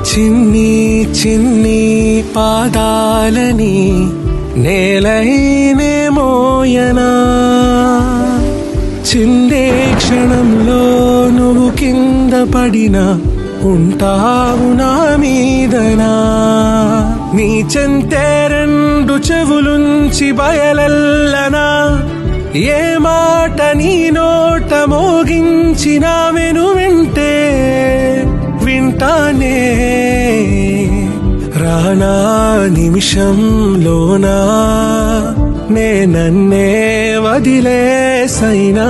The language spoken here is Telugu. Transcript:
చిన్ని చిన్ని పాదాలని నేలైనే మోయనా, చిందే క్షణంలో నువ్వు కింద పడినా ఉంటావు నా మీదనా. నీ చెంతే రెండు చెవులుంచి బయలెల్లనా, ఏ మాట నీ నోట మోగించినా వెను వింటే వింటానే. రానా నిమిషంలోనా నే నన్నే వదిలేసైనా.